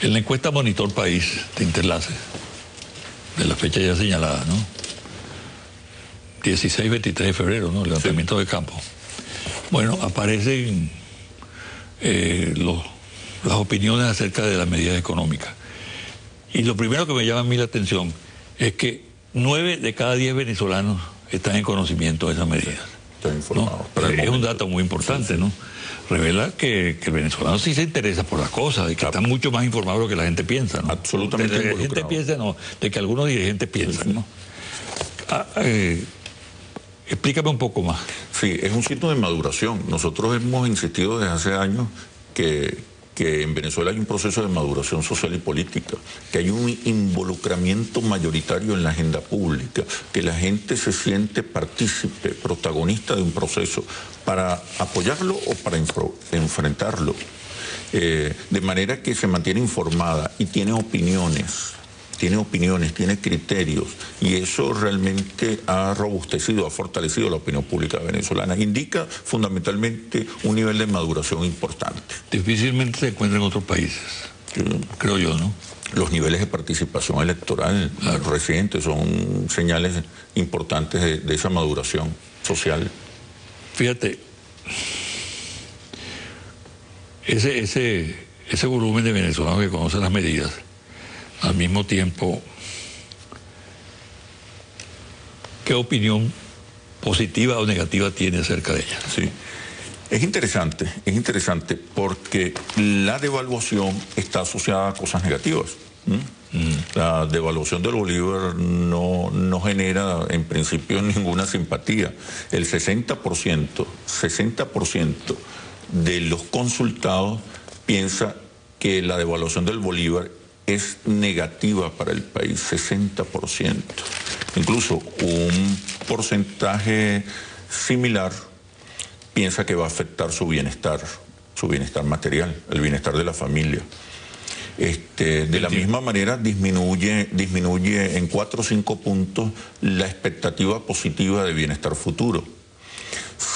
En la encuesta Monitor País de Interlace, de la fecha ya señalada, ¿no? 16-23 de febrero, ¿no? Levantamiento de campo. Bueno, aparecen las opiniones acerca de las medidas económicas. Y lo primero que me llama a mí la atención es que 9 de cada 10 venezolanos están en conocimiento de esas medidas. Están informados. ¿No? Es un dato muy importante, ¿no? Revela que el venezolano sí se interesa por las cosas y que está mucho más informado de lo que la gente piensa, ¿no? Absolutamente de que la gente piensa, no, de que algunos dirigentes piensan, ¿no? Explícame un poco más. Sí, es un signo de maduración. Nosotros hemos insistido desde hace años que en Venezuela hay un proceso de maduración social y política, que hay un involucramiento mayoritario en la agenda pública, que la gente se siente partícipe, protagonista de un proceso, para apoyarlo o para enfrentarlo, de manera que se mantiene informada y tiene opiniones, tiene criterios, y eso realmente ha robustecido, ha fortalecido la opinión pública venezolana. Indica fundamentalmente un nivel de maduración importante. Difícilmente se encuentra en otros países, creo yo, ¿no? Los niveles de participación electoral recientes son señales importantes de esa maduración social. Fíjate, ese volumen de venezolanos que conocen las medidas, al mismo tiempo, ¿qué opinión positiva o negativa tiene acerca de ella? Sí, es interesante porque la devaluación está asociada a cosas negativas. La devaluación del bolívar no genera en principio ninguna simpatía. El 60% de los consultados piensa que la devaluación del bolívar es negativa para el país, 60%. Incluso un porcentaje similar piensa que va a afectar su bienestar material, el bienestar de la familia. De la misma manera disminuye en 4 o 5 puntos la expectativa positiva de bienestar futuro.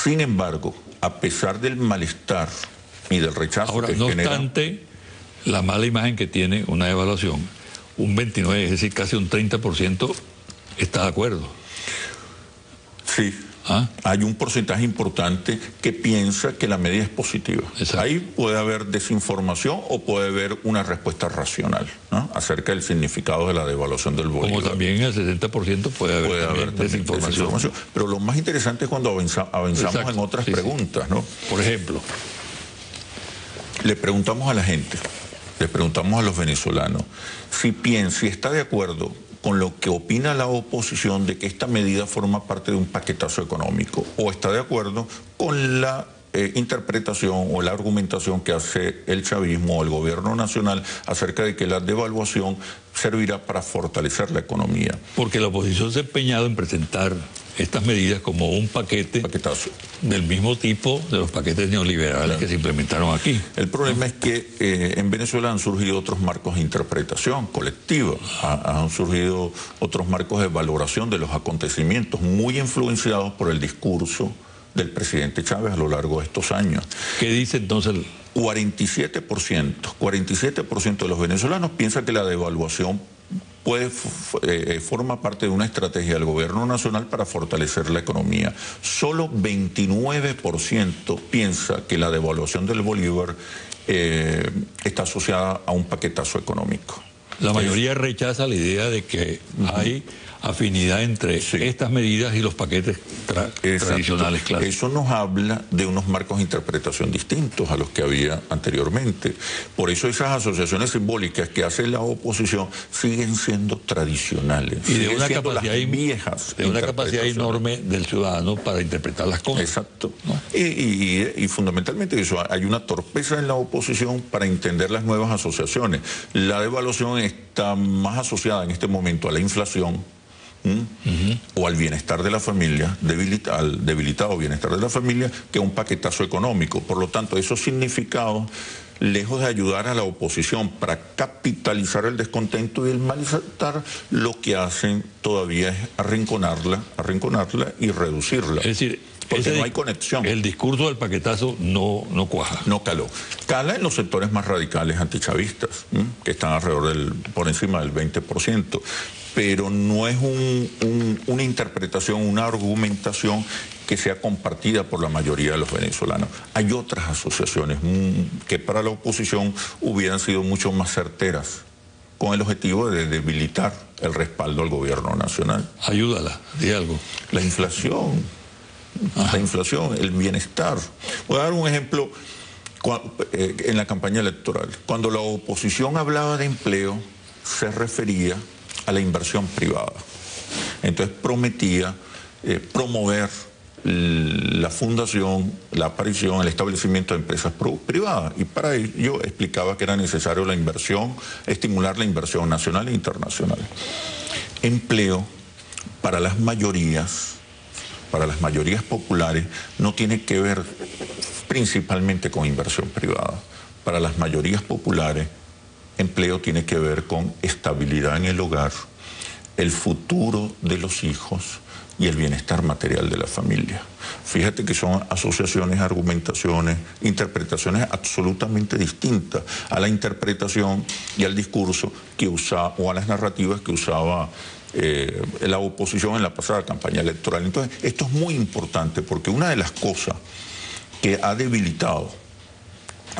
Sin embargo, a pesar del malestar y del rechazo que genera... No obstante, la mala imagen que tiene una devaluación, un 29, es decir, casi un 30% está de acuerdo. Sí. Hay un porcentaje importante que piensa que la medida es positiva. Exacto. Ahí puede haber desinformación o puede haber una respuesta racional, ¿no?, acerca del significado de la devaluación del bolívar. Como también en el 60% puede haber desinformación. Pero lo más interesante es cuando avanzamos en otras preguntas, ¿no? Por ejemplo, le preguntamos a la gente, le preguntamos a los venezolanos si está de acuerdo con lo que opina la oposición de que esta medida forma parte de un paquetazo económico, o está de acuerdo con la interpretación o la argumentación que hace el chavismo o el gobierno nacional acerca de que la devaluación servirá para fortalecer la economía. Porque la oposición se ha empeñado en presentar estas medidas como un paquetazo del mismo tipo de los paquetes neoliberales que se implementaron aquí. El problema es que en Venezuela han surgido otros marcos de interpretación colectiva, han surgido otros marcos de valoración de los acontecimientos muy influenciados por el discurso del presidente Chávez a lo largo de estos años. ¿Qué dice entonces? 47% de los venezolanos piensan que la devaluación forma parte de una estrategia del gobierno nacional para fortalecer la economía. Solo 29% piensa que la devaluación del bolívar está asociada a un paquetazo económico. La mayoría rechaza la idea de que hay afinidad entre estas medidas y los paquetes tradicionales, claro. Eso nos habla de unos marcos de interpretación distintos a los que había anteriormente. Por eso esas asociaciones simbólicas que hace la oposición siguen siendo tradicionales. Y de una capacidad enorme del ciudadano para interpretar las cosas. Exacto. ¿No? Y fundamentalmente eso, hay una torpeza en la oposición para entender las nuevas asociaciones. La devaluación está más asociada en este momento a la inflación, o al bienestar de la familia, al debilitado bienestar de la familia, que un paquetazo económico. Por lo tanto, esos significados, lejos de ayudar a la oposición para capitalizar el descontento y el malestar, lo que hacen todavía es arrinconarla y reducirla. Es decir, porque no hay conexión. El discurso del paquetazo no cuaja. No caló. Cala en los sectores más radicales antichavistas, que están por encima del 20%, pero no es una interpretación, una argumentación que sea compartida por la mayoría de los venezolanos. Hay otras asociaciones que para la oposición hubieran sido mucho más certeras, con el objetivo de debilitar el respaldo al gobierno nacional. Ayúdala, di algo. La inflación, el bienestar. Voy a dar un ejemplo en la campaña electoral. Cuando la oposición hablaba de empleo, se refería a la inversión privada. Entonces prometía promover la fundación, la aparición, el establecimiento de empresas privadas, y para ello explicaba que era necesario la inversión, estimular la inversión nacional e internacional. Empleo para las mayorías populares no tiene que ver principalmente con inversión privada. Para las mayorías populares, empleo tiene que ver con estabilidad en el hogar, el futuro de los hijos y el bienestar material de la familia. Fíjate que son asociaciones, argumentaciones, interpretaciones absolutamente distintas a la interpretación y al discurso que usaba, o a las narrativas que usaba la oposición en la pasada campaña electoral. Entonces, esto es muy importante porque una de las cosas que ha debilitado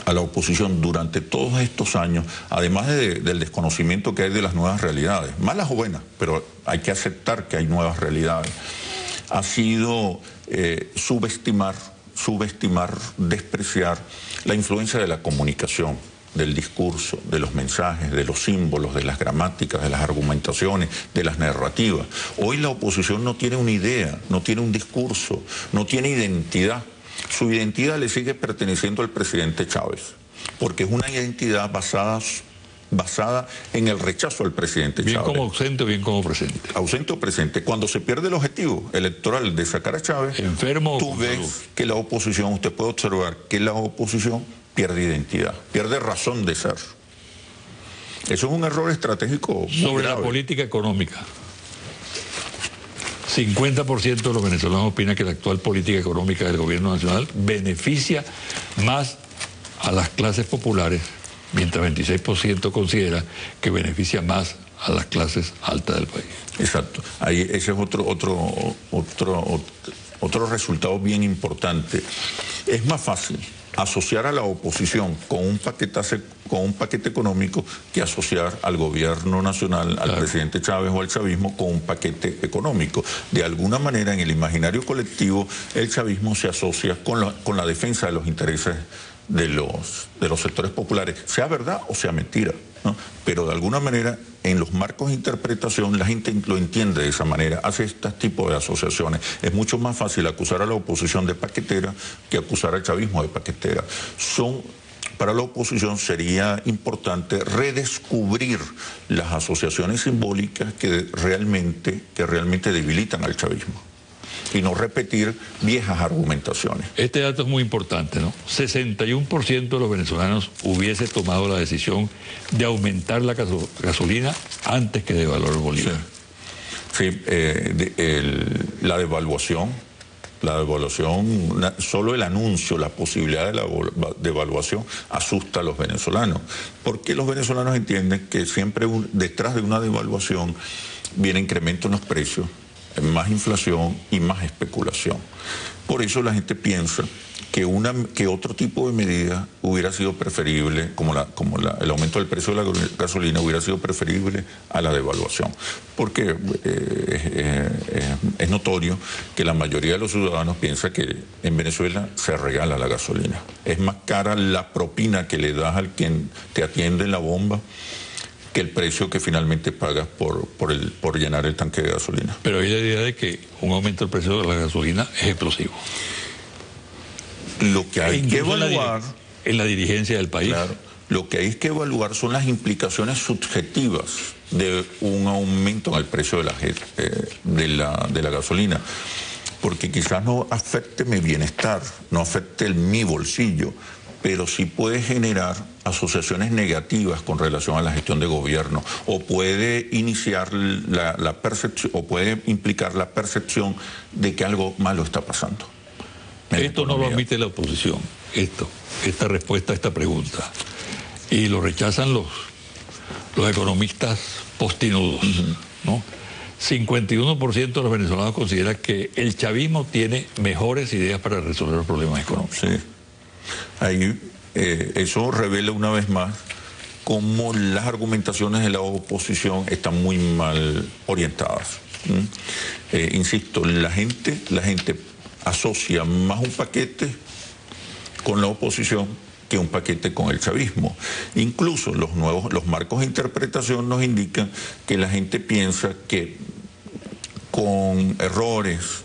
a la oposición durante todos estos años, además del desconocimiento que hay de las nuevas realidades, malas o buenas, pero hay que aceptar que hay nuevas realidades, ha sido subestimar, despreciar la influencia de la comunicación, del discurso, de los mensajes, de los símbolos, de las gramáticas, de las argumentaciones, de las narrativas. Hoy la oposición no tiene una idea, no tiene un discurso, no tiene identidad. Su identidad le sigue perteneciendo al presidente Chávez, porque es una identidad basada en el rechazo al presidente Chávez. Bien como ausente o bien como presente. Ausente o presente. Cuando se pierde el objetivo electoral de sacar a Chávez, enfermo, tú ves que la oposición, usted puede observar que la oposición pierde identidad, pierde razón de ser. Eso es un error estratégico muy sobre grave. La política económica. 50% de los venezolanos opinan que la actual política económica del gobierno nacional beneficia más a las clases populares, mientras 26% considera que beneficia más a las clases altas del país. Exacto. Ahí ese es otro resultado bien importante. Es más fácil asociar a la oposición con un paquete económico que asociar al gobierno nacional, al presidente Chávez o al chavismo con un paquete económico. De alguna manera, en el imaginario colectivo, el chavismo se asocia con la defensa de los intereses de los sectores populares, sea verdad o sea mentira, ¿no? Pero de alguna manera, en los marcos de interpretación, la gente lo entiende de esa manera, hace este tipo de asociaciones. Es mucho más fácil acusar a la oposición de paquetera que acusar al chavismo de paquetera. Para la oposición sería importante redescubrir las asociaciones simbólicas que realmente debilitan al chavismo y no repetir viejas argumentaciones. Este dato es muy importante, ¿no? 61% de los venezolanos hubiese tomado la decisión de aumentar la gasolina antes que devaluar el bolívar. Sí, la devaluación, solo el anuncio, la posibilidad de la devaluación asusta a los venezolanos, porque los venezolanos entienden que siempre detrás de una devaluación viene incremento en los precios, más inflación y más especulación. Por eso la gente piensa que otro tipo de medida hubiera sido preferible, como el aumento del precio de la gasolina hubiera sido preferible a la devaluación. Porque es notorio que la mayoría de los ciudadanos piensa que en Venezuela se regala la gasolina. Es más cara la propina que le das al quien te atiende en la bomba que el precio que finalmente pagas por llenar el tanque de gasolina. Pero hay la idea de que un aumento del precio de la gasolina es explosivo. Lo que hay que evaluar en la dirigencia del país. Claro, lo que hay que evaluar son las implicaciones subjetivas de un aumento en el precio de la gasolina, porque quizás no afecte mi bienestar, no afecte mi bolsillo, pero sí puede generar asociaciones negativas con relación a la gestión de gobierno, o puede iniciar la percepción, o puede implicar la percepción de que algo malo está pasando. Esto no lo admite la oposición, esta respuesta a esta pregunta. Y lo rechazan los economistas postinudos, ¿no? 51% de los venezolanos considera que el chavismo tiene mejores ideas para resolver los problemas económicos. Sí. Ahí, eso revela una vez más cómo las argumentaciones de la oposición están muy mal orientadas. Insisto, la gente asocia más un paquete con la oposición que un paquete con el chavismo. Incluso los marcos de interpretación nos indican que la gente piensa que con errores,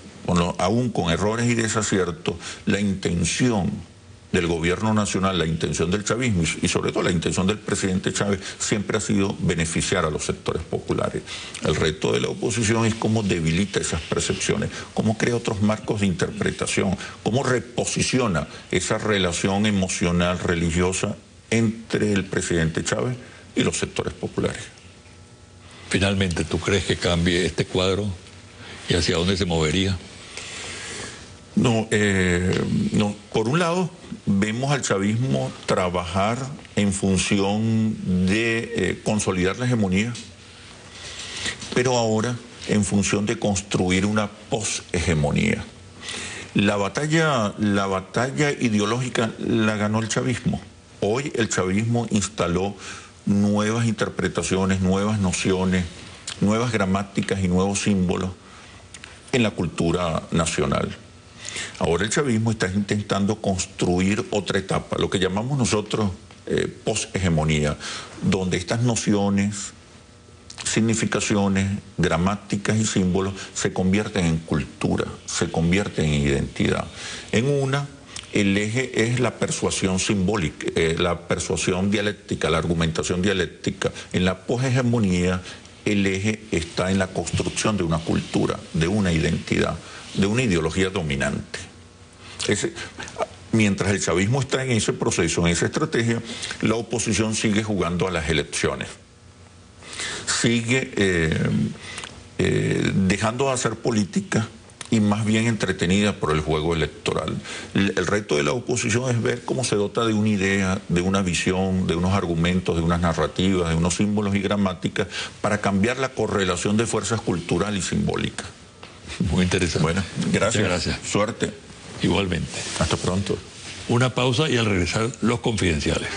aún con errores y desaciertos, la intención del gobierno nacional, la intención del chavismo y sobre todo la intención del presidente Chávez siempre ha sido beneficiar a los sectores populares. El reto de la oposición es cómo debilita esas percepciones, cómo crea otros marcos de interpretación, cómo reposiciona esa relación emocional religiosa entre el presidente Chávez y los sectores populares. Finalmente, ¿tú crees que cambie este cuadro y hacia dónde se movería? No, por un lado vemos al chavismo trabajar en función de consolidar la hegemonía, pero ahora en función de construir una poshegemonía. La batalla ideológica la ganó el chavismo. Hoy el chavismo instaló nuevas interpretaciones, nuevas nociones, nuevas gramáticas y nuevos símbolos en la cultura nacional. Ahora el chavismo está intentando construir otra etapa, lo que llamamos nosotros poshegemonía, donde estas nociones, significaciones, gramáticas y símbolos se convierten en cultura, se convierten en identidad. En una, el eje es la persuasión simbólica, la persuasión dialéctica, la argumentación dialéctica. En la poshegemonía, el eje está en la construcción de una cultura, de una identidad, de una ideología dominante. Mientras el chavismo está en ese proceso, en esa estrategia, la oposición sigue jugando a las elecciones. Sigue dejando de hacer política y más bien entretenida por el juego electoral. El reto de la oposición es ver cómo se dota de una idea, de una visión, de unos argumentos, de unas narrativas, de unos símbolos y gramáticas para cambiar la correlación de fuerzas cultural y simbólica. Muy interesante. Bueno, gracias. Muchas gracias. Suerte. Igualmente. Hasta pronto. Una pausa y al regresar, los confidenciales.